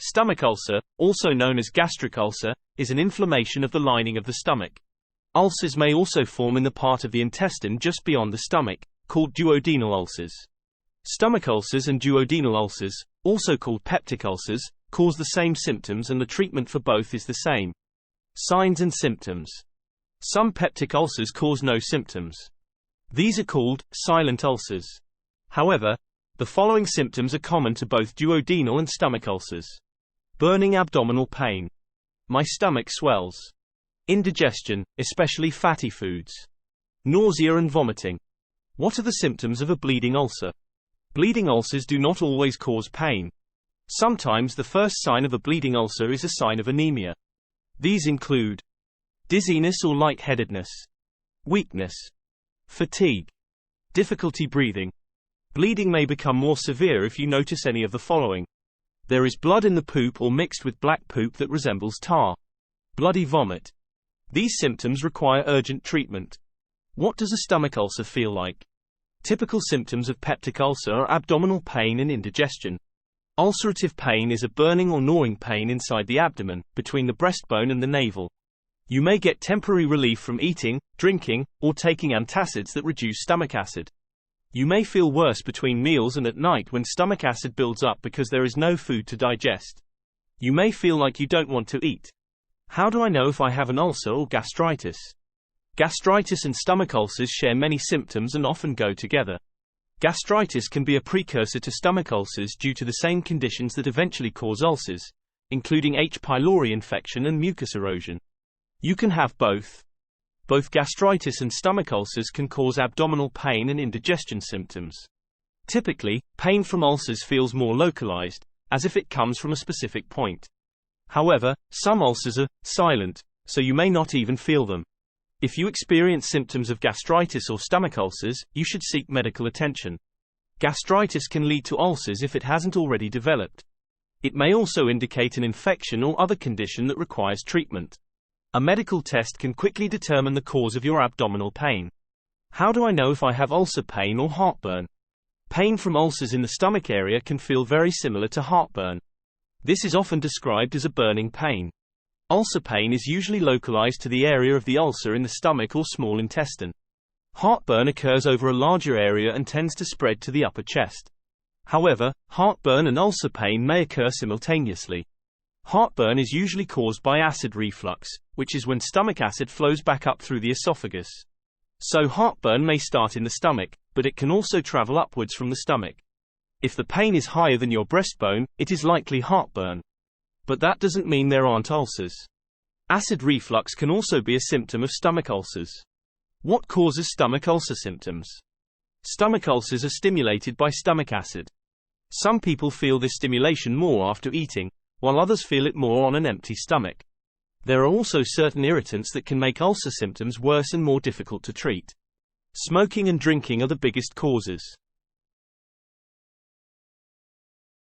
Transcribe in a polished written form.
Stomach ulcer, also known as gastric ulcer, is an inflammation of the lining of the stomach. Ulcers may also form in the part of the intestine just beyond the stomach, called duodenal ulcers. Stomach ulcers and duodenal ulcers, also called peptic ulcers, cause the same symptoms, and the treatment for both is the same. Signs and symptoms. Some peptic ulcers cause no symptoms. These are called silent ulcers. However, the following symptoms are common to both duodenal and stomach ulcers. Burning abdominal pain. My stomach swells. Indigestion, especially fatty foods. Nausea and vomiting. What are the symptoms of a bleeding ulcer? Bleeding ulcers do not always cause pain. Sometimes the first sign of a bleeding ulcer is a sign of anemia. These include dizziness or lightheadedness, weakness, fatigue, difficulty breathing. Bleeding may become more severe if you notice any of the following. There is blood in the poop or mixed with black poop that resembles tar. Bloody vomit. These symptoms require urgent treatment. What does a stomach ulcer feel like? Typical symptoms of peptic ulcer are abdominal pain and indigestion. Ulcerative pain is a burning or gnawing pain inside the abdomen, between the breastbone and the navel. You may get temporary relief from eating, drinking, or taking antacids that reduce stomach acid. You may feel worse between meals and at night when stomach acid builds up because there is no food to digest. You may feel like you don't want to eat. How do I know if I have an ulcer or gastritis? Gastritis and stomach ulcers share many symptoms and often go together. Gastritis can be a precursor to stomach ulcers due to the same conditions that eventually cause ulcers, including H. pylori infection and mucus erosion. You can have both. Both gastritis and stomach ulcers can cause abdominal pain and indigestion symptoms. Typically, pain from ulcers feels more localized, as if it comes from a specific point. However, some ulcers are silent, so you may not even feel them. If you experience symptoms of gastritis or stomach ulcers, you should seek medical attention. Gastritis can lead to ulcers if it hasn't already developed. It may also indicate an infection or other condition that requires treatment. A medical test can quickly determine the cause of your abdominal pain. How do I know if I have ulcer pain or heartburn? Pain from ulcers in the stomach area can feel very similar to heartburn. This is often described as a burning pain. Ulcer pain is usually localized to the area of the ulcer in the stomach or small intestine. Heartburn occurs over a larger area and tends to spread to the upper chest. However, heartburn and ulcer pain may occur simultaneously. Heartburn is usually caused by acid reflux, which is when stomach acid flows back up through the esophagus. So heartburn may start in the stomach, but it can also travel upwards from the stomach. If the pain is higher than your breastbone, it is likely heartburn. But that doesn't mean there aren't ulcers. Acid reflux can also be a symptom of stomach ulcers. What causes stomach ulcer symptoms? Stomach ulcers are stimulated by stomach acid. Some people feel this stimulation more after eating, while others feel it more on an empty stomach. There are also certain irritants that can make ulcer symptoms worse and more difficult to treat. Smoking and drinking are the biggest causes.